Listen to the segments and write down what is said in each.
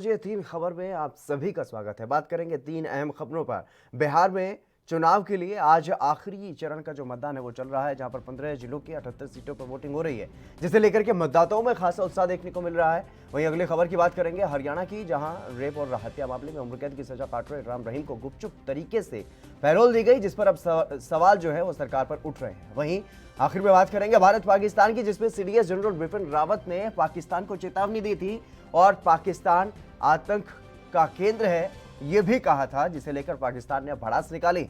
ये तीन खबर में आप सभी का स्वागत है। बात करेंगे तीन अहम खबरों पर। बिहार में चुनाव के लिए आज आखिरी चरण का जो मतदान है वो चल रहा है, जहां पर 15 जिलों की 78 सीटों पर वोटिंग हो रही है, जिसे लेकर के मतदाताओं में खासा उत्साह देखने को मिल रहा है। वहीं अगली खबर की बात करेंगे हरियाणा की, जहां रेप और हत्या मामले में उम्रकैद की सजा काट रहे राम रहीम को गुपचुप तरीके से पैरोल दी गई, जिस पर अब सवाल जो है वो सरकार पर उठ रहे हैं। वहीं आखिर में बात करेंगे भारत पाकिस्तान की, जिसमें सीडीएस जनरल बिपिन रावत ने पाकिस्तान को चेतावनी दी थी और पाकिस्तान आतंक का केंद्र है यह भी कहा था, जिसे लेकर पाकिस्तान ने भड़ास निकाली।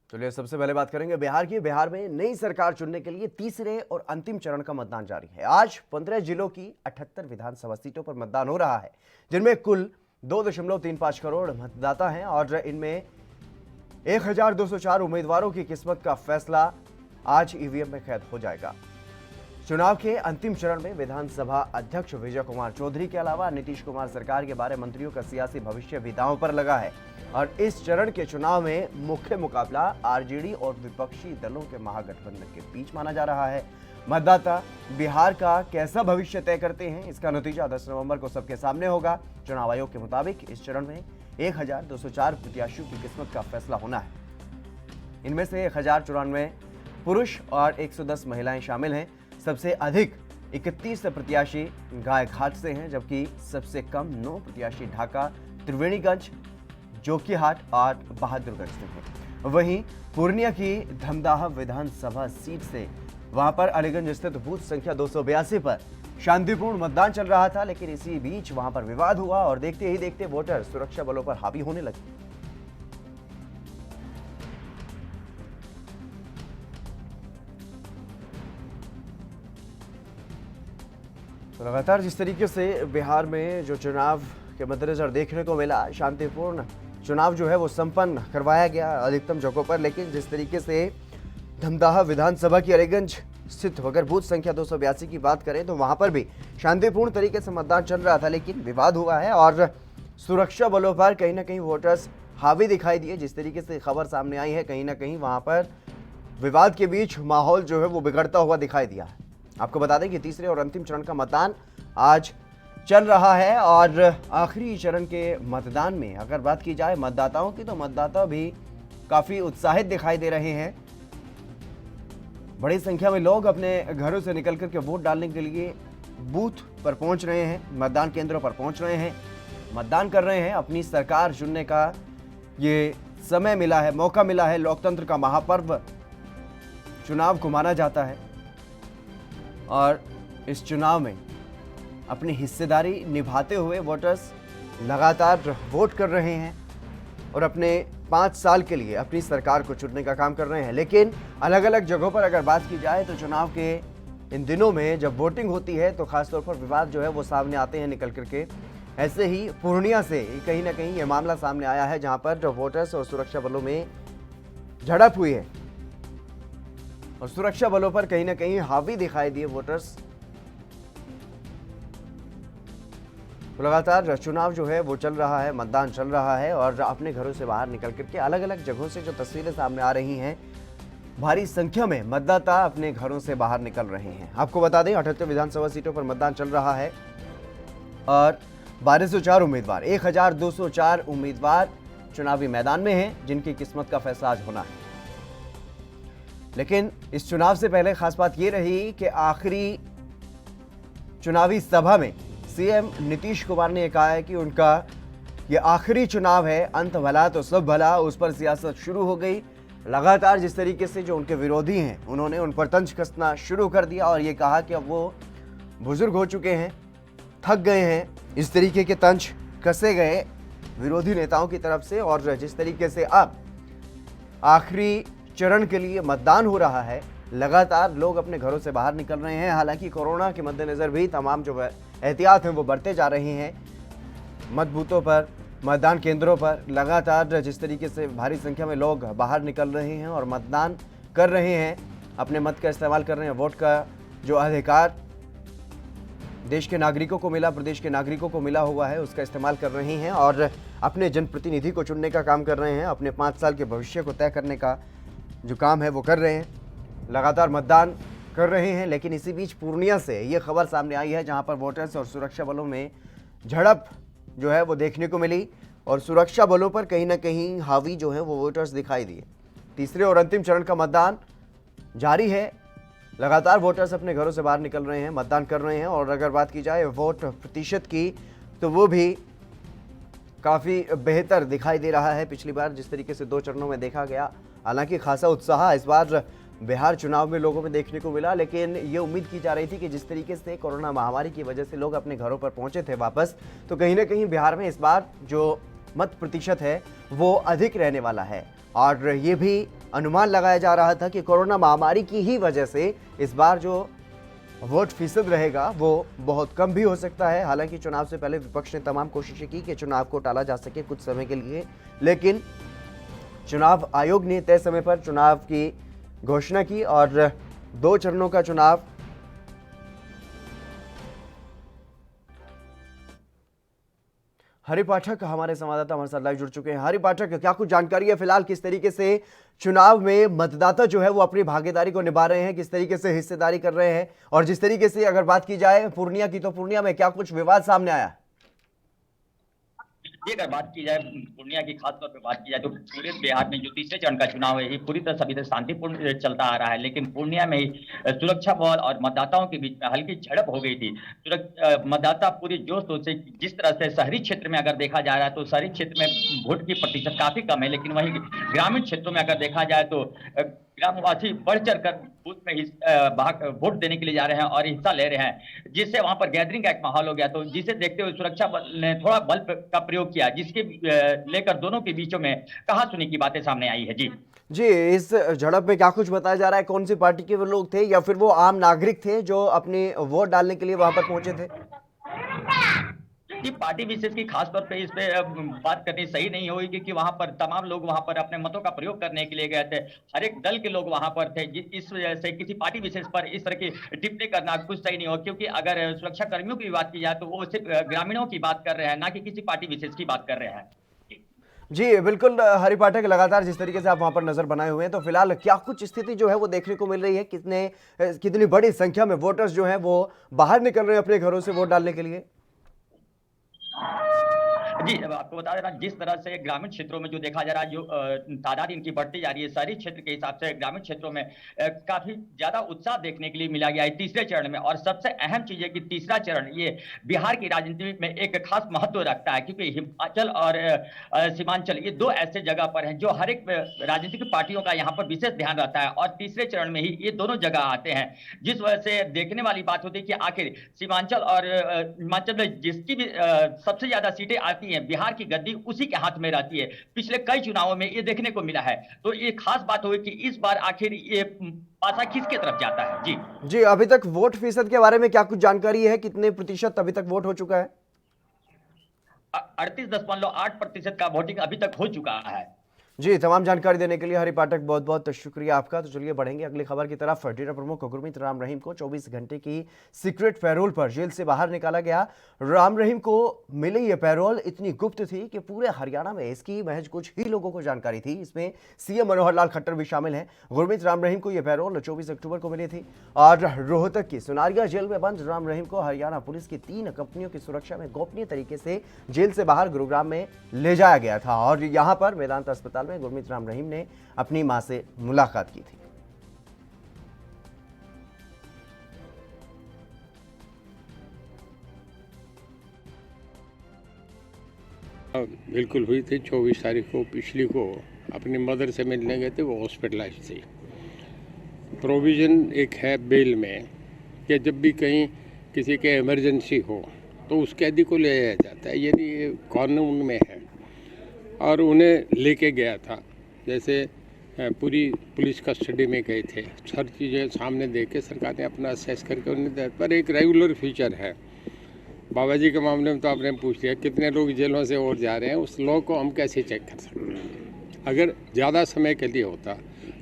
चलिए सबसे पहले बात करेंगे बिहार की। बिहार में नई सरकार चुनने के लिए तीसरे और अंतिम चरण का मतदान जारी है। आज 15 जिलों की 78 विधानसभा सीटों पर मतदान हो रहा है, जिनमें कुल 2.35 करोड़ मतदाता हैं और इनमें 1204 उम्मीदवारों की किस्मत का फैसला आज ईवीएम में कैद हो जाएगा। चुनाव के अंतिम चरण में विधानसभा अध्यक्ष विजय कुमार चौधरी के अलावा नीतीश कुमार सरकार के बारे मंत्रियों का सियासी भविष्य भी दांव पर लगा है और इस चरण के चुनाव में मुख्य मुकाबला आरजेडी और विपक्षी दलों के महागठबंधन के बीच माना जा रहा है। मतदाता बिहार का कैसा भविष्य तय करते हैं, इसका नतीजा 10 नवंबर को सबके सामने होगा। चुनाव आयोग के मुताबिक इस चरण में 1204 प्रत्याशियों की किस्मत का फैसला होना है। इनमें से 1094 पुरुष और 110 महिलाएं शामिल हैं। सबसे अधिक 31 प्रत्याशी गायघाट से हैं, जबकि सबसे कम 9 प्रत्याशी ढाका, त्रिवेणीगंज, जोकीहाट और बहादुरगंज से हैं। वहीं पूर्णिया की धमदाहा विधानसभा सीट से वहां पर अलीगंज स्थित बूथ संख्या 282 पर शांतिपूर्ण मतदान चल रहा था, लेकिन इसी बीच वहां पर विवाद हुआ और देखते ही देखते वोटर सुरक्षा बलों पर हावी होने लगे। तो लगातार जिस तरीके से बिहार में जो चुनाव के मद्देनजर देखने को मिला, शांतिपूर्ण चुनाव जो है वो संपन्न करवाया गया अधिकतम जगहों पर, लेकिन जिस तरीके से धमदाहा विधानसभा की अलीगंज स्थित अगर बूथ संख्या 282 की बात करें तो वहां पर भी शांतिपूर्ण तरीके से मतदान चल रहा था, लेकिन विवाद हुआ है और सुरक्षा बलों पर कहीं ना कहीं वोटर्स हावी दिखाई दिए। जिस तरीके से खबर सामने आई है, कहीं ना कहीं वहां पर विवाद के बीच माहौल जो है वो बिगड़ता हुआ दिखाई दिया है। आपको बता दें कि तीसरे और अंतिम चरण का मतदान आज चल रहा है और आखिरी चरण के मतदान में अगर बात की जाए मतदाताओं की, तो मतदाता भी काफी उत्साहित दिखाई दे रहे हैं। बड़ी संख्या में लोग अपने घरों से निकल करके वोट डालने के लिए बूथ पर पहुंच रहे हैं, मतदान केंद्रों पर पहुंच रहे हैं, मतदान कर रहे हैं। अपनी सरकार चुनने का ये समय मिला है, मौका मिला है। लोकतंत्र का महापर्व चुनाव को माना जाता है और इस चुनाव में अपनी हिस्सेदारी निभाते हुए वोटर्स लगातार वोट कर रहे हैं और अपने 5 साल के लिए अपनी सरकार को चुनने का काम कर रहे हैं। लेकिन अलग अलग जगहों पर अगर बात की जाए तो चुनाव के इन दिनों में जब वोटिंग होती है तो खासतौर पर विवाद जो है वो सामने आते हैं निकल करके। ऐसे ही पूर्णिया से कहीं ना कहीं ये मामला सामने आया है, जहां पर जो वोटर्स और सुरक्षा बलों में झड़प हुई है और सुरक्षा बलों पर कहीं ना कहीं हावी दिखाई दिए वोटर्स। तो लगातार चुनाव जो है वो चल रहा है, मतदान चल रहा है और अपने घरों से बाहर निकल करके अलग अलग जगहों से जो तस्वीरें सामने आ रही हैं, भारी संख्या में मतदाता अपने घरों से बाहर निकल रहे हैं। आपको बता दें 78 विधानसभा सीटों पर मतदान चल रहा है और 1204 उम्मीदवार 1204 उम्मीदवार चुनावी मैदान में हैं, जिनकी किस्मत का फैसला आज होना है। लेकिन इस चुनाव से पहले खास बात यह रही कि आखिरी चुनावी सभा में सीएम नीतीश कुमार ने कहा है कि उनका ये आखिरी चुनाव है, अंत भला तो सब भला, उस पर सियासत शुरू हो गई। लगातार जिस तरीके से जो उनके विरोधी हैं उन्होंने उन पर तंज कसना शुरू कर दिया और ये कहा कि अब वो बुजुर्ग हो चुके हैं, थक गए हैं। इस तरीके के तंज कसे गए विरोधी नेताओं की तरफ से और जिस तरीके से अब आखिरी चरण के लिए मतदान हो रहा है, लगातार लोग अपने घरों से बाहर निकल रहे हैं। हालांकि कोरोना के मद्देनजर भी तमाम जो एहतियात हैं वो बढ़ते जा रहे हैं। मत बूथों पर, मतदान केंद्रों पर लगातार जिस तरीके से भारी संख्या में लोग बाहर निकल रहे हैं और मतदान कर रहे हैं, अपने मत का इस्तेमाल कर रहे हैं। वोट का जो अधिकार देश के नागरिकों को मिला, प्रदेश के नागरिकों को मिला हुआ है, उसका इस्तेमाल कर रहे हैं और अपने जनप्रतिनिधि को चुनने का काम कर रहे हैं। अपने 5 साल के भविष्य को तय करने का जो काम है वो कर रहे हैं। लगातार मतदान कर रहे हैं। लेकिन इसी बीच पूर्णिया से ये खबर सामने आई है जहां पर वोटर्स और सुरक्षा बलों में झड़प जो है वो देखने को मिली और सुरक्षा बलों पर कहीं ना कहीं हावी जो है वो वोटर्स दिखाई दिए। तीसरे और अंतिम चरण का मतदान जारी है। लगातार वोटर्स अपने घरों से बाहर निकल रहे हैं, मतदान कर रहे हैं। और अगर बात की जाए वोट प्रतिशत की तो वो भी काफ़ी बेहतर दिखाई दे रहा है पिछली बार जिस तरीके से 2 चरणों में देखा गया। हालांकि खासा उत्साह इस बार बिहार चुनाव में लोगों में देखने को मिला, लेकिन ये उम्मीद की जा रही थी कि जिस तरीके से कोरोना महामारी की वजह से लोग अपने घरों पर पहुंचे थे वापस, तो कहीं ना कहीं बिहार में इस बार जो मत प्रतिशत है वो अधिक रहने वाला है। और ये भी अनुमान लगाया जा रहा था कि कोरोना महामारी की ही वजह से इस बार जो वोट फीसद रहेगा वो बहुत कम भी हो सकता है। हालांकि चुनाव से पहले विपक्ष ने तमाम कोशिशें की कि चुनाव को टाला जा सके कुछ समय के लिए, लेकिन चुनाव आयोग ने तय समय पर चुनाव की घोषणा की और 2 चरणों का चुनाव हरि पाठक हमारे संवाददाता हमारे साथ लाइव जुड़ चुके हैं। हरि पाठक, क्या कुछ जानकारी है फिलहाल किस तरीके से चुनाव में मतदाता जो है वो अपनी भागीदारी को निभा रहे हैं, किस तरीके से हिस्सेदारी कर रहे हैं? और जिस तरीके से अगर बात की जाए पूर्णिया की, तो पूर्णिया में क्या कुछ विवाद सामने आया? ये अगर बात की जाए पूर्णिया की, खासतौर पे बात की जाए तो पूरे बिहार में जो तीसरे चरण का चुनाव है ये पूरी तरह सभी तरह शांतिपूर्ण चलता आ रहा है। लेकिन पूर्णिया में ही सुरक्षा बल और मतदाताओं के बीच में हल्की झड़प हो गई थी। मतदाता पूरी जोश तोश से, जिस तरह से शहरी क्षेत्र में अगर देखा जा रहा है तो शहरी क्षेत्र में वोट की प्रतिशत काफी कम है, लेकिन वहीं ग्रामीण क्षेत्रों में अगर देखा जाए तो ग्रामवासी बढ़ चढ़ कर बूथ में वोट देने के लिए जा रहे हैं और हिस्सा ले रहे हैं, जिससे वहां पर गैदरिंग का एक माहौल हो गया। तो जिसे देखते हुए सुरक्षा बल ने थोड़ा बल का प्रयोग किया, जिसके लेकर दोनों के बीचों में कहासुनी की बातें सामने आई है। जी, इस झड़प में क्या कुछ बताया जा रहा है? कौन सी पार्टी के वो लोग थे या फिर वो आम नागरिक थे जो अपने वोट डालने के लिए वहां पर पहुंचे थे? पार्टी विशेष की खासतौर पे इस पे बात करनी सही नहीं होगी, क्योंकि वहां पर तमाम लोग वहां पर अपने मतों का प्रयोग करने के लिए गए थे। हर एक दल के लोग वहां पर थे। इस वजह से किसी पार्टी विशेष पर इस तरह की टिप्पणी करना कुछ सही नहीं हो, क्योंकि अगर सुरक्षा कर्मियों की बात की जाए तो वो सिर्फ ग्रामीणों की बात कर रहे हैं, ना कि किसी पार्टी विशेष की बात कर रहे हैं। जी बिल्कुल हरि पाठक, लगातार जिस तरीके से आप वहां पर नजर बनाए हुए हैं, तो फिलहाल क्या कुछ स्थिति जो है वो देखने को मिल रही है? कितनी बड़ी संख्या में वोटर्स जो हैं वो बाहर निकल रहे हैं अपने घरों से वोट डालने के लिए? जी, अब आपको बता देना, जिस तरह से ग्रामीण क्षेत्रों में जो देखा जा रहा है, जो तादाद इनकी बढ़ती जा रही है, शहरी क्षेत्र के हिसाब से ग्रामीण क्षेत्रों में काफी ज्यादा उत्साह देखने के लिए मिला गया है तीसरे चरण में। और सबसे अहम चीज है कि तीसरा चरण ये बिहार की राजनीति में एक खास महत्व रखता है, क्योंकि हिमाचल और सीमांचल ये 2 ऐसे जगह पर हैं जो हर एक राजनीतिक पार्टियों का यहाँ पर विशेष ध्यान रहता है, और तीसरे चरण में ही ये दोनों जगह आते हैं। जिस वजह से देखने वाली बात होती है कि आखिर सीमांचल और हिमाचल में जिसकी भी सबसे ज्यादा सीटें आती है, बिहार की गद्दी उसी के हाथ में रहती है। पिछले कई चुनावों में ये देखने को मिला है। तो ये खास बात होगी कि इस बार आखिर ये पासा किसके तरफ जाता है। जी, अभी तक वोट फीसद के बारे में क्या कुछ जानकारी है? कितने प्रतिशत अभी तक वोट हो चुका है? 38.8% का वोटिंग अभी तक हो चुका है। जी, तमाम जानकारी देने के लिए हरि पाठक बहुत बहुत शुक्रिया आपका। तो चलिए बढ़ेंगे अगली खबर की तरफ। डेरा प्रमुख गुरमीत राम रहीम को 24 घंटे की सीक्रेट पैरोल पर जेल से बाहर निकाला गया। राम रहीम को मिली ये पैरोल इतनी गुप्त थी कि पूरे हरियाणा में इसकी महज कुछ ही लोगों को जानकारी थी। इसमें सीएम मनोहर लाल खट्टर भी शामिल हैं। गुरमीत राम रहीम को यह पैरोल 24 अक्टूबर को मिली थी और रोहतक की सुनारिया जेल में बंद राम रहीम को हरियाणा पुलिस की 3 कंपनियों की सुरक्षा में गोपनीय तरीके से जेल से बाहर गुरुग्राम में ले जाया गया था। और यहाँ पर वेदांत अस्पताल में गुरमीत राम रहीम ने अपनी मां से मुलाकात की थी। बिल्कुल हुई थी। 24 तारीख को पिछली को अपनी मदर से मिलने गए थे, वो हॉस्पिटलाइज थी। प्रोविज़न एक है बेल में कि जब भी कहीं किसी के इमरजेंसी हो तो उस कैदी को ले जाया जाता है, यानी ये कानून में है। और उन्हें लेके गया था, जैसे पूरी पुलिस कस्टडी में गए थे, हर चीज़ें सामने देख के सरकार ने अपना असेस करके उन्हें दिया। पर एक रेगुलर फीचर है। बाबा जी के मामले में तो आपने पूछ लिया कितने लोग जेलों से और जा रहे हैं, उस लॉ को हम कैसे चेक कर सकते हैं? अगर ज़्यादा समय के लिए होता,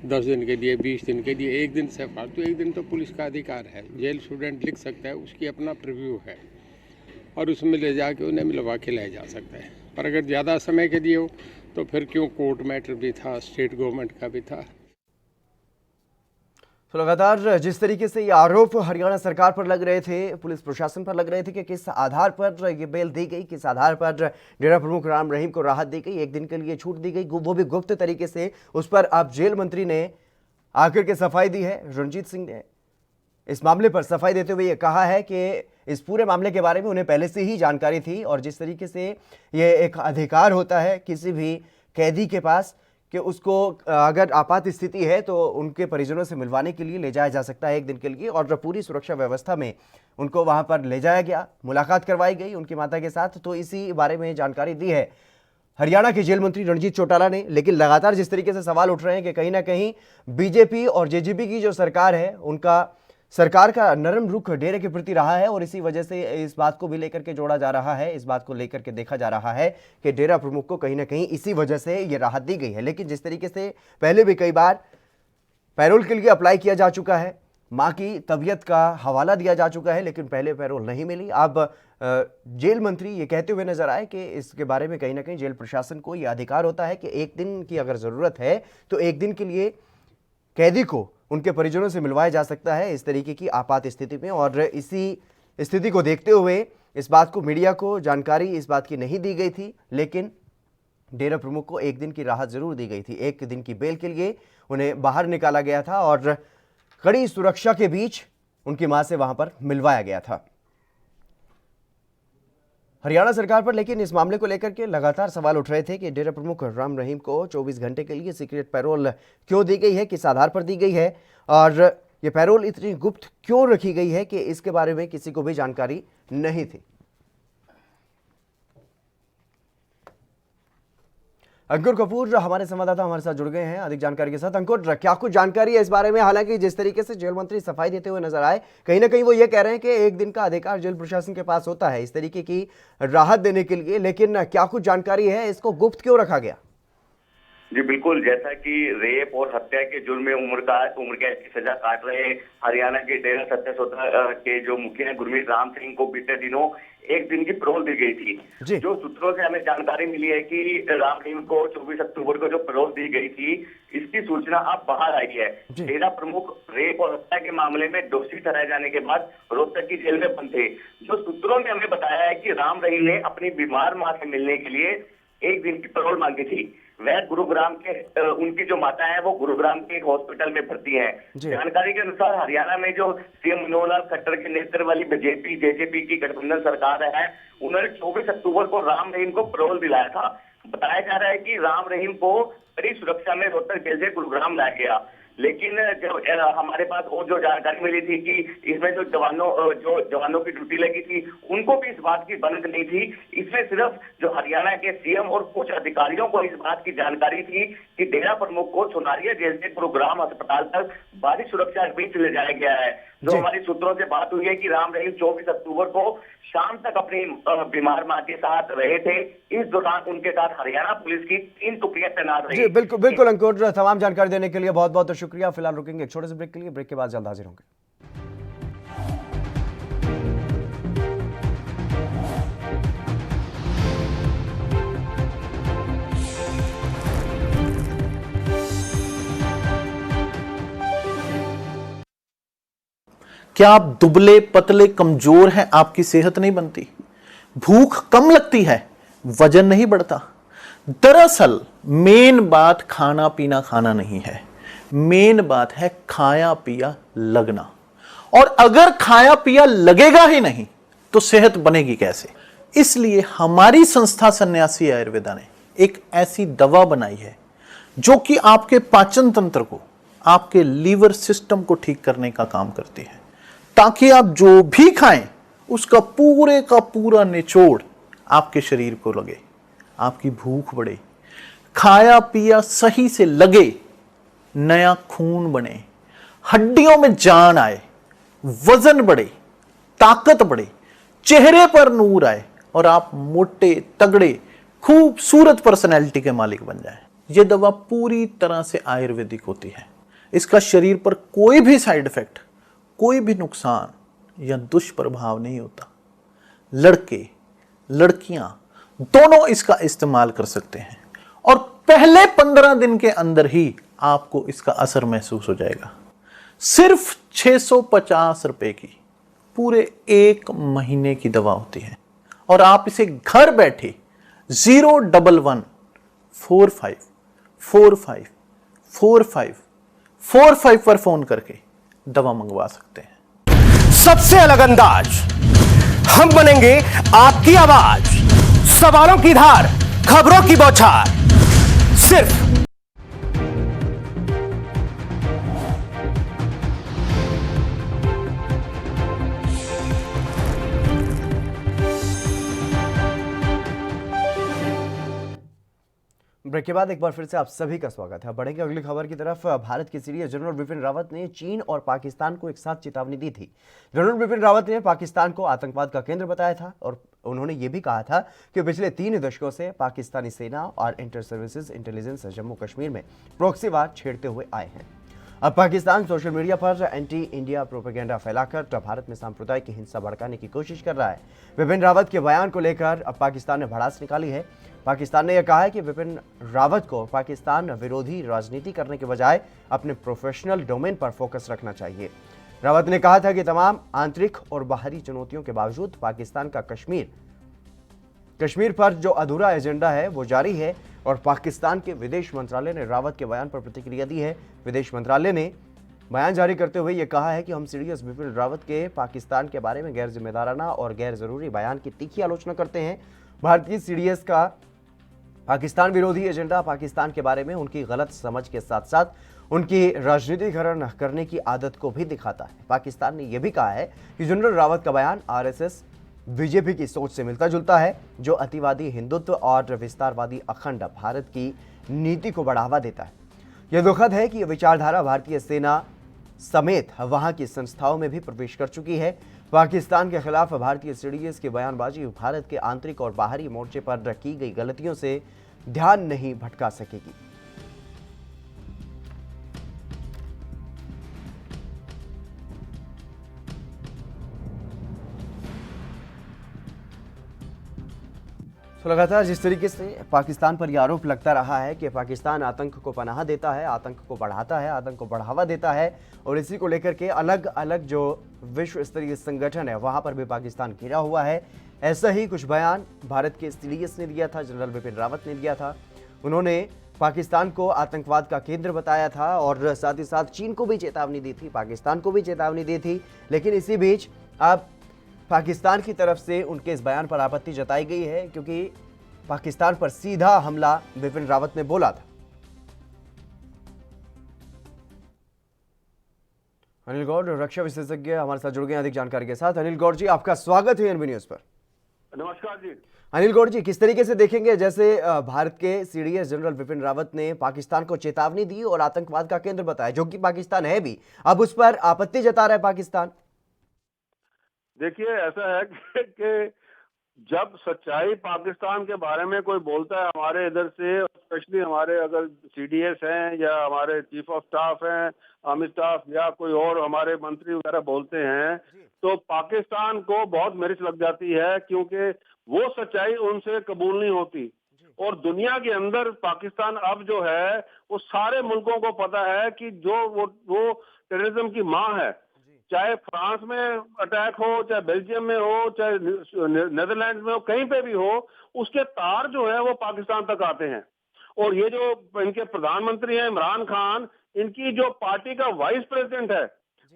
10 दिन के लिए, 20 दिन के लिए, 1 दिन से फालतू, 1 दिन तो पुलिस का अधिकार है, जेल स्टूडेंट लिख सकता है, उसकी अपना प्रीव्यू है और उसमें ले जाके उन्हें मिलवा के लाया जा सकता है। पर अगर ज़्यादा समय के लिए हो तो फिर क्यों? कोर्ट मैटर भी था, स्टेट गवर्नमेंट का भी था। तो लगातार जिस तरीके से ये आरोप हरियाणा सरकार पर लग रहे थे, पुलिस प्रशासन पर लग रहे थे कि किस आधार पर ये बेल दी गई, किस आधार पर डेरा प्रमुख राम रहीम को राहत दी गई, एक दिन के लिए छूट दी गई, वो भी गुप्त तरीके से, उस पर अब जेल मंत्री ने आकर के सफाई दी है। रणजीत सिंह ने इस मामले पर सफाई देते हुए ये कहा है कि इस पूरे मामले के बारे में उन्हें पहले से ही जानकारी थी और जिस तरीके से ये एक अधिकार होता है किसी भी कैदी के पास कि उसको अगर आपात स्थिति है तो उनके परिजनों से मिलवाने के लिए ले जाया जा सकता है एक दिन के लिए, और पूरी सुरक्षा व्यवस्था में उनको वहां पर ले जाया गया, मुलाकात करवाई गई उनकी माता के साथ। तो इसी बारे में जानकारी दी है हरियाणा के जेल मंत्री रणजीत चौटाला ने। लेकिन लगातार जिस तरीके से सवाल उठ रहे हैं कि कहीं ना कहीं बीजेपी और जेजेपी की जो सरकार है, उनका सरकार का नरम रुख डेरे के प्रति रहा है और इसी वजह से इस बात को भी लेकर के जोड़ा जा रहा है, इस बात को लेकर के देखा जा रहा है कि डेरा प्रमुख को कहीं ना कहीं इसी वजह से ये राहत दी गई है। लेकिन जिस तरीके से पहले भी कई बार पैरोल के लिए अप्लाई किया जा चुका है, मां की तबीयत का हवाला दिया जा चुका है, लेकिन पहले पैरोल नहीं मिली। अब जेल मंत्री ये कहते हुए नजर आए कि इसके बारे में कहीं ना कहीं जेल प्रशासन को यह अधिकार होता है कि एक दिन की अगर जरूरत है तो एक दिन के लिए कैदी को उनके परिजनों से मिलवाया जा सकता है इस तरीके की आपात स्थिति में। और इसी स्थिति को देखते हुए इस बात को मीडिया को जानकारी इस बात की नहीं दी गई थी, लेकिन डेरा प्रमुख को एक दिन की राहत जरूर दी गई थी। एक दिन की बेल के लिए उन्हें बाहर निकाला गया था और कड़ी सुरक्षा के बीच उनकी मां से वहां पर मिलवाया गया था। हरियाणा सरकार पर लेकिन इस मामले को लेकर के लगातार सवाल उठ रहे थे कि डेरा प्रमुख राम रहीम को 24 घंटे के लिए सीक्रेट पैरोल क्यों दी गई है, किस आधार पर दी गई है और ये पैरोल इतनी गुप्त क्यों रखी गई है कि इसके बारे में किसी को भी जानकारी नहीं थी। अंकुर कपूर हमारे संवाददाता हमारे साथ जुड़ गए हैं अधिक जानकारी के साथ। अंकुर, क्या कुछ जानकारी है इस बारे में? हालांकि जिस तरीके से जेल मंत्री सफाई देते हुए नजर आए, कहीं ना कहीं वो ये कह रहे हैं कि एक दिन का अधिकार जेल प्रशासन के पास होता है इस तरीके की राहत देने के लिए, लेकिन क्या कुछ जानकारी है, इसको गुप्त क्यों रखा गया? जी बिल्कुल, जैसा कि रेप और हत्या के जुर्म में उम्र कैद की सजा काट रहे हरियाणा के डेरा सत्य सौदा के जो मुखिया हैं गुरमीत राम सिंह को बीते दिनों एक दिन की पैरोल दी गई थी। जो सूत्रों से हमें जानकारी मिली है कि राम रहीम को 24 अक्टूबर को जो पैरोल दी गई थी, इसकी सूचना अब बाहर आई है। डेरा प्रमुख रेप और हत्या के मामले में दोषी ठहराए जाने के बाद रोहतक की जेल में बंद थे। जो सूत्रों ने हमें बताया है कि राम रहीम ने अपनी बीमार मां से मिलने के लिए एक दिन की पैरोल मांगी थी। वह गुरुग्राम के उनकी जो माता है वो गुरुग्राम के एक हॉस्पिटल में भर्ती है। जानकारी के अनुसार हरियाणा में जो सीएम मनोहर लाल खट्टर के नेतृत्व वाली बीजेपी जेजेपी की गठबंधन सरकार है, उन्होंने 24 अक्टूबर को राम रहीम को पैरोल दिलाया था। बताया जा रहा है कि राम रहीम को कड़ी सुरक्षा में रोहतक जेल से गुरुग्राम लाया गया, लेकिन जब हमारे पास और जो जानकारी मिली थी कि इसमें जो जवानों की ड्यूटी लगी थी, उनको भी इस बात की भनक नहीं थी। इसमें सिर्फ जो हरियाणा के सीएम और कुछ अधिकारियों को इस बात की जानकारी थी कि डेरा प्रमुख को सोनारिया जेल से गुरुग्राम अस्पताल तक भारी सुरक्षा के बीच ले जाया गया है। जो हमारी सूत्रों से बात हुई है कि राम रहीम 24 अक्टूबर को शाम तक अपनी बीमार मां के साथ रहे थे। इस दौरान उनके साथ हरियाणा पुलिस की 3 टुकड़ियां तैनात रही। बिल्कुल अंकुर, तमाम जानकारी देने के लिए बहुत बहुत शुक्रिया। फिलहाल रुकेंगे एक छोटे से ब्रेक के लिए, ब्रेक के बाद जल्द हाजिर होंगे। क्या आप दुबले पतले कमजोर हैं, आपकी सेहत नहीं बनती, भूख कम लगती है, वजन नहीं बढ़ता? दरअसल मेन बात खाना पीना खाना नहीं है, मेन बात है खाया पिया लगना। और अगर खाया पिया लगेगा ही नहीं तो सेहत बनेगी कैसे? इसलिए हमारी संस्था सन्यासी आयुर्वेदा ने एक ऐसी दवा बनाई है जो कि आपके पाचन तंत्र को, आपके लीवर सिस्टम को ठीक करने का काम करती है, ताकि आप जो भी खाएं उसका पूरे का पूरा निचोड़ आपके शरीर को लगे, आपकी भूख बढ़े, खाया पिया सही से लगे, नया खून बने, हड्डियों में जान आए, वजन बढ़े, ताकत बढ़े, चेहरे पर नूर आए और आप मोटे तगड़े खूबसूरत पर्सनैलिटी के मालिक बन जाएं। यह दवा पूरी तरह से आयुर्वेदिक होती है। इसका शरीर पर कोई भी साइड इफेक्ट, कोई भी नुकसान या दुष्प्रभाव नहीं होता। लड़के लड़कियां दोनों इसका इस्तेमाल कर सकते हैं और पहले 15 दिन के अंदर ही आपको इसका असर महसूस हो जाएगा। सिर्फ 650 रुपए की पूरे 1 महीने की दवा होती है और आप इसे घर बैठे 01145454545 पर फोन करके दवा मंगवा सकते हैं। सबसे अलग अंदाज, हम बनेंगे आपकी आवाज, सवालों की धार, खबरों की बौछार, सिर्फ ब्रेक के बाद एक बार फिर से आप सभी का स्वागत है। बढ़ेंगे अगली खबर की तरफ। भारत के सीडीएस जनरल बिपिन रावत ने चीन और पाकिस्तान को एक साथ चेतावनी दी थी। जनरल बिपिन रावत ने पाकिस्तान को आतंकवाद का केंद्र बताया था और उन्होंने ये भी कहा था कि पिछले 3 दशकों से पाकिस्तानी सेना और inter services intelligence Jammu Kashmir में प्रॉक्सी वार छेड़ते हुए आए हैं। अब पाकिस्तान सोशल मीडिया पर एंटी इंडिया प्रोपेगेंडा फैलाकर भारत में सांप्रदायिक हिंसा भड़काने की कोशिश कर रहा है। बिपिन रावत के बयान को लेकर अब पाकिस्तान ने भड़ास निकाली है। पाकिस्तान ने यह कहा है कि बिपिन रावत को पाकिस्तान विरोधी राजनीति करने के बजाय अपने प्रोफेशनल डोमेन पर फोकस रखना चाहिए। रावत ने कहा था कि तमाम आंतरिक और बाहरी चुनौतियों के बावजूद पाकिस्तान का कश्मीर पर जो अधूरा एजेंडा है वो जारी है और पाकिस्तान के विदेश मंत्रालय ने रावत के बयान पर प्रतिक्रिया दी है। विदेश मंत्रालय ने बयान जारी करते हुए यह कहा है कि हम सीडीएस बिपिन रावत के पाकिस्तान के बारे में गैर जिम्मेदाराना और गैर जरूरी बयान की तीखी आलोचना करते हैं। भारतीय सीडीएस का पाकिस्तान विरोधी एजेंडा पाकिस्तान के बारे में उनकी गलत समझ के साथ साथ उनकी राजनीतिकरण करने की आदत को भी दिखाता है। पाकिस्तान ने यह भी कहा है कि जनरल रावत का बयान आरएसएस बीजेपी की सोच से मिलता जुलता है, जो अतिवादी हिंदुत्व और विस्तारवादी अखंड भारत की नीति को बढ़ावा देता है। यह दुखद है कि यह विचारधारा भारतीय सेना समेत वहां की संस्थाओं में भी प्रवेश कर चुकी है। पाकिस्तान के खिलाफ भारतीय सीडीएस की बयानबाजी भारत के आंतरिक और बाहरी मोर्चे पर की गई गलतियों से ध्यान नहीं भटका सकेगी। तो लगातार जिस तरीके से पाकिस्तान पर यह आरोप लगता रहा है कि पाकिस्तान आतंक को पनाह देता है, आतंक को बढ़ाता है, आतंक को बढ़ावा देता है और इसी को लेकर के अलग अलग जो विश्व स्तरीय संगठन है वहां पर भी पाकिस्तान घिरा हुआ है। ऐसा ही कुछ बयान भारत के सीडीएस ने दिया था, जनरल बिपिन रावत ने दिया था। उन्होंने पाकिस्तान को आतंकवाद का केंद्र बताया था और साथ ही साथ चीन को भी चेतावनी दी थी, पाकिस्तान को भी चेतावनी दी थी। लेकिन इसी बीच अब पाकिस्तान की तरफ से उनके इस बयान पर आपत्ति जताई गई है क्योंकि पाकिस्तान पर सीधा हमला बिपिन रावत ने बोला था। अनिल गौड़ रक्षा विशेषज्ञ हमारे साथ जुड़ गए अधिक जानकारी के साथ। अनिल गौड़ जी, आपका स्वागत है एनबी न्यूज पर। नमस्कार जी। अनिल गौड़ जी, किस तरीके से देखेंगे जैसे भारत के सीडीएस जनरल बिपिन रावत ने पाकिस्तान को चेतावनी दी और आतंकवाद का केंद्र बताया, जो कि पाकिस्तान है भी, अब उस पर आपत्ति जता रहा है पाकिस्तान? देखिए, ऐसा है कि जब सच्चाई पाकिस्तान के बारे में कोई बोलता है हमारे इधर से, स्पेशली हमारे अगर सीडीएस हैं या हमारे चीफ ऑफ स्टाफ हैं, अमिताभ या कोई और हमारे मंत्री वगैरह बोलते हैं, तो पाकिस्तान को बहुत मिर्च लग जाती है क्योंकि वो सच्चाई उनसे कबूल नहीं होती। और दुनिया के अंदर पाकिस्तान अब जो है वो सारे मुल्कों को पता है कि जो वो टेररिज्म की माँ है। चाहे फ्रांस में अटैक हो, चाहे बेल्जियम में हो, चाहे नेदरलैंड में हो, कहीं पे भी हो, उसके तार जो है वो पाकिस्तान तक आते हैं। और ये जो इनके प्रधानमंत्री हैं इमरान खान, इनकी जो पार्टी का वाइस प्रेसिडेंट है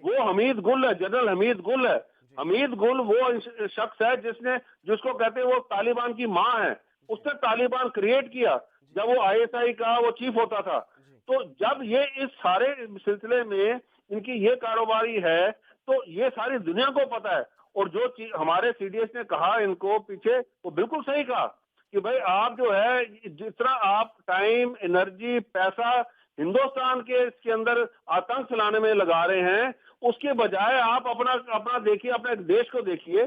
वो हमीद गुल है, जनरल हमीद गुल है। हमीद गुल वो शख्स है जिसको कहते हैं वो तालिबान की माँ है। उसने तालिबान क्रिएट किया जब वो आईएसआई का वो चीफ होता था। तो जब ये इस सारे सिलसिले में इनकी ये कारोबारी है तो ये सारी दुनिया को पता है। और जो चीज हमारे सीडीएस ने कहा इनको पीछे, वो बिल्कुल सही कहा कि भाई आप जो है जितना आप टाइम, एनर्जी, पैसा हिंदुस्तान के इसके अंदर आतंक फैलाने में लगा रहे हैं, उसके बजाय आप अपना देखिए, अपने देश को देखिए,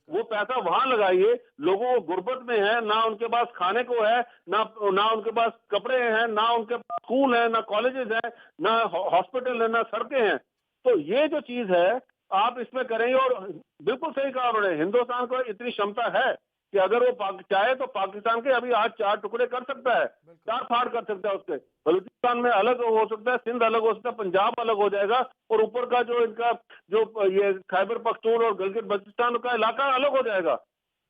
वो पैसा वहां लगाइए। लोगों को गुर्बत में है, ना उनके पास खाने को है, ना उनके पास कपड़े हैं, ना उनके पास स्कूल है, ना कॉलेजेस है, ना हॉस्पिटल है, ना सड़कें हैं। तो ये जो चीज है आप इसमें करेंगे। और बिल्कुल सही कहा उन्होंने, हिंदुस्तान को इतनी क्षमता है कि अगर वो चाहे तो पाकिस्तान के अभी आज 4 टुकड़े कर सकता है, 4 फाड़ कर सकता है उसके। बलूचिस्तान में अलग हो सकता है, सिंध अलग हो सकता है, पंजाब अलग हो जाएगा, और ऊपर का जो इनका जो ये खैबर पख्तून और गिलगित बल्तिस्तान का इलाका अलग हो जाएगा।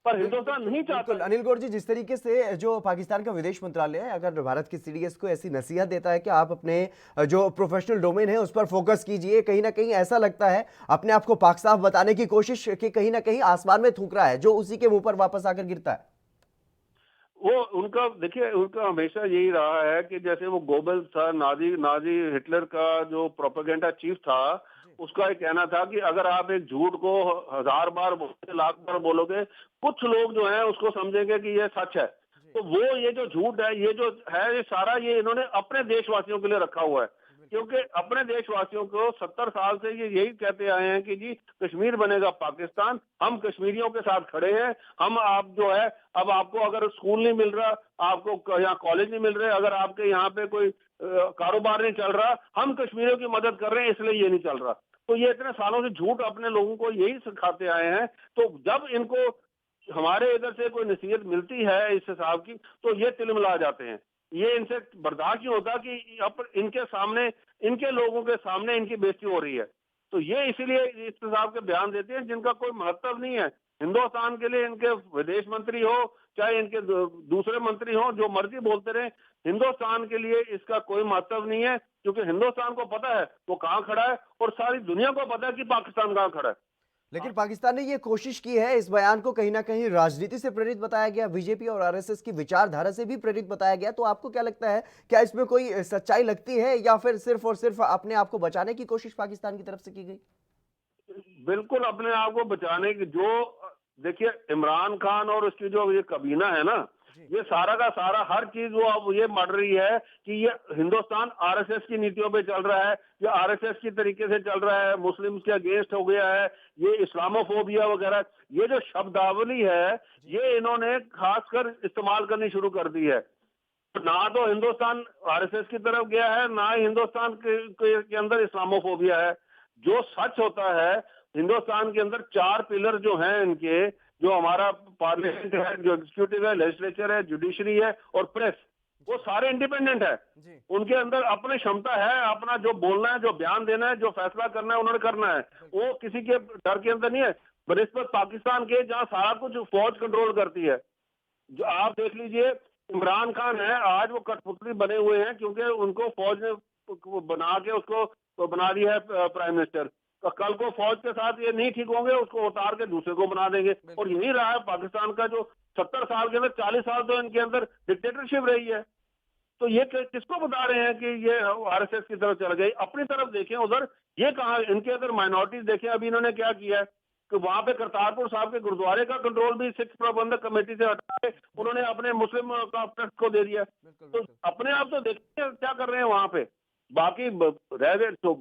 पर हिंदुस्तान नहीं चाहता। बिल्कुल अनिल गौर जी, जिस तरीके से जो पाकिस्तान का विदेश मंत्रालय है अगर भारत की सीडीएस को ऐसी नसीहत देता है कि आप अपने जो प्रोफेशनल डोमेन है उस पर फोकस कीजिए, कहीं ना कहीं ऐसा लगता है अपने आप को पाक साफ बताने की कोशिश कि कहीं ना कहीं आसमान में थूक रहा है जो उसी के मुंह पर वापस आकर गिरता है। वो उनका देखिए, उनका हमेशा यही रहा है कि जैसे वो गोबल्स था, नाजी हिटलर का जो प्रोपेगेंडा चीफ था, उसका एक कहना था कि अगर आप एक झूठ को 1000 बार बोलोगे, 1,00,000 बार बोलोगे, कुछ लोग जो हैं उसको समझेंगे कि ये सच है। तो वो ये जो झूठ है, ये जो है, ये सारा ये इन्होंने अपने देशवासियों के लिए रखा हुआ है, क्योंकि अपने देशवासियों को 70 साल से ये यही कहते आए हैं कि जी कश्मीर बनेगा पाकिस्तान, हम कश्मीरियों के साथ खड़े हैं। हम आप जो है, अब आपको अगर स्कूल नहीं मिल रहा, आपको यहाँ कॉलेज नहीं मिल रहे, अगर आपके यहाँ पे कोई कारोबार नहीं चल रहा, हम कश्मीरियों की मदद कर रहे हैं, इसलिए ये नहीं चल रहा। तो ये इतने सालों से झूठ अपने लोगों को यही सिखाते आए हैं। तो जब इनको हमारे इधर से कोई नसीहत मिलती है इस हिसाब की, तो ये तिलमिला जाते हैं। ये इनसे बर्दाश्त नहीं होता कि अब इनके सामने, इनके लोगों के सामने इनकी बेइज्जती हो रही है। तो ये इसीलिए इस हिसाब के बयान देते हैं जिनका कोई महत्व नहीं है। हिंदुस्तान के लिए इनके विदेश मंत्री हो, चाहे इनके दूसरे मंत्री हो, जो मर्जी बोलते रहे, हिंदुस्तान के लिए इसका कोई महत्व नहीं है, क्योंकि हिंदुस्तान को पता है वो कहाँ खड़ा है, और सारी दुनिया को पता है कि पाकिस्तान कहाँ खड़ा है। लेकिन पाकिस्तान ने ये कोशिश की है, इस बयान को कहीं ना कहीं राजनीति से प्रेरित बताया गया, बीजेपी और आरएसएस की विचारधारा से भी प्रेरित बताया गया। तो आपको क्या लगता है, क्या इसमें कोई सच्चाई लगती है या फिर सिर्फ और सिर्फ अपने आप को बचाने की कोशिश पाकिस्तान की तरफ से की गई? बिल्कुल अपने आप को बचाने की, जो देखिए इमरान खान और उसकी जो ये कबीना है ना, ये सारा का सारा हर चीज वो अब ये मर रही है कि ये हिंदुस्तान आरएसएस की नीतियों पे चल रहा है, ये आरएसएस की तरीके से चल रहा है, मुस्लिम्स के अगेंस्ट हो गया है, ये इस्लामोफोबिया वगैरह, ये जो शब्दावली है ये इन्होंने खासकर इस्तेमाल करनी शुरू कर दी है। ना तो हिंदुस्तान आरएसएस की तरफ गया है, ना ही हिंदुस्तान के अंदर इस्लामोफोबिया है। जो सच होता है, हिंदुस्तान के अंदर 4 पिलर जो हैं इनके, जो हमारा पार्लियामेंट है, जो एग्जीक्यूटिव है, लेजिस्लेचर है, जुडिशरी है और प्रेस, वो सारे इंडिपेंडेंट है। उनके अंदर अपनी क्षमता है, अपना जो बोलना है, जो बयान देना है, जो फैसला करना है, उन्होंने करना है। वो किसी के डर के अंदर नहीं है, बनिस्बत पाकिस्तान के जहाँ सारा कुछ फौज कंट्रोल करती है। जो आप देख लीजिए, इमरान खान है, आज वो कठपुतली बने हुए हैं, क्योंकि उनको फौज ने बना के उसको बना दिया है प्राइम मिनिस्टर। तो कल को फौज के साथ ये नहीं ठीक होंगे, उसको उतार के दूसरे को बना देंगे। और यही रहा है पाकिस्तान का, जो 70 साल के अंदर 40 साल तो इनके अंदर डिक्टेटरशिप रही है। तो ये किसको बता रहे हैं कि ये आरएसएस की तरफ चल गई? अपनी तरफ देखें, उधर ये कहाँ इनके अंदर माइनॉरिटीज देखें। अभी इन्होंने क्या किया है कि वहां पे करतारपुर साहब के गुरुद्वारे का कंट्रोल भी सिख प्रबंधक कमेटी से हटा के उन्होंने अपने मुस्लिम ट्रस्ट को दे दिया। तो अपने आप तो देखिए क्या कर रहे हैं वहां पे। बाकी रह गए तो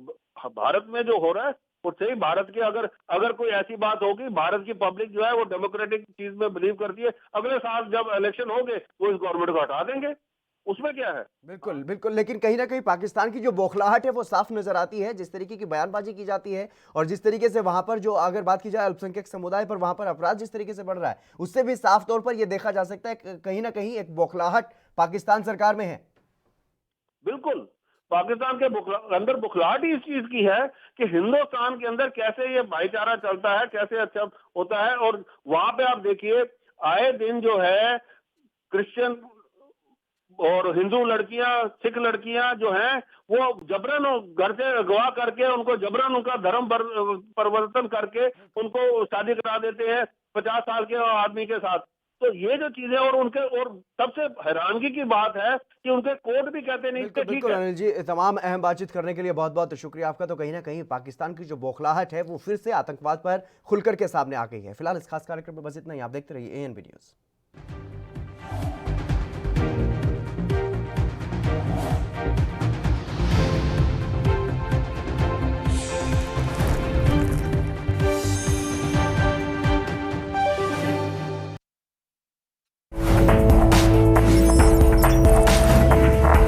भारत में जो हो रहा है वो सही। भारत की अगर कोई ऐसी बात होगी, भारत की पब्लिक जो है वो डेमोक्रेटिक चीज में बिलीव करती है, अगले साल जब इलेक्शन होंगे वो इस गवर्नमेंट को हटा देंगे, उसमें क्या है। बिल्कुल बिल्कुल, लेकिन कहीं ना कहीं पाकिस्तान की जो बौखलाहट है वो साफ नजर आती है, जिस तरीके की बयानबाजी की जाती है और जिस तरीके से वहां पर जो अगर बात की जाए अल्पसंख्यक समुदाय पर वहां पर अपराध जिस तरीके से बढ़ रहा है, उससे भी साफ तौर पर यह देखा जा सकता है कहीं ना कहीं एक बौखलाहट पाकिस्तान सरकार में है। बिल्कुल, पाकिस्तान के अंदर बुखलाहट ही इस चीज की है कि हिंदुस्तान के अंदर कैसे ये भाईचारा चलता है, कैसे अच्छा होता है। और वहां पे आप देखिए आए दिन जो है क्रिश्चियन और हिंदू लड़कियां, सिख लड़कियां जो हैं वो जबरन घर से अगवा करके उनको जबरन उनका धर्म परिवर्तन करके उनको शादी करा देते हैं 50 साल के आदमी के साथ। तो ये जो चीजें और सबसे हैरानगी की बात है कि उनके कोर्ट भी कहते नहीं। बिल्कुल अनिल जी, तमाम अहम बातचीत करने के लिए बहुत बहुत शुक्रिया आपका। तो कहीं ना कहीं पाकिस्तान की जो बौखलाहट है वो फिर से आतंकवाद पर खुलकर के सामने आ गई है। फिलहाल इस खास कार्यक्रम में बस इतना ही। आप देखते रहिए ANB न्यूज़।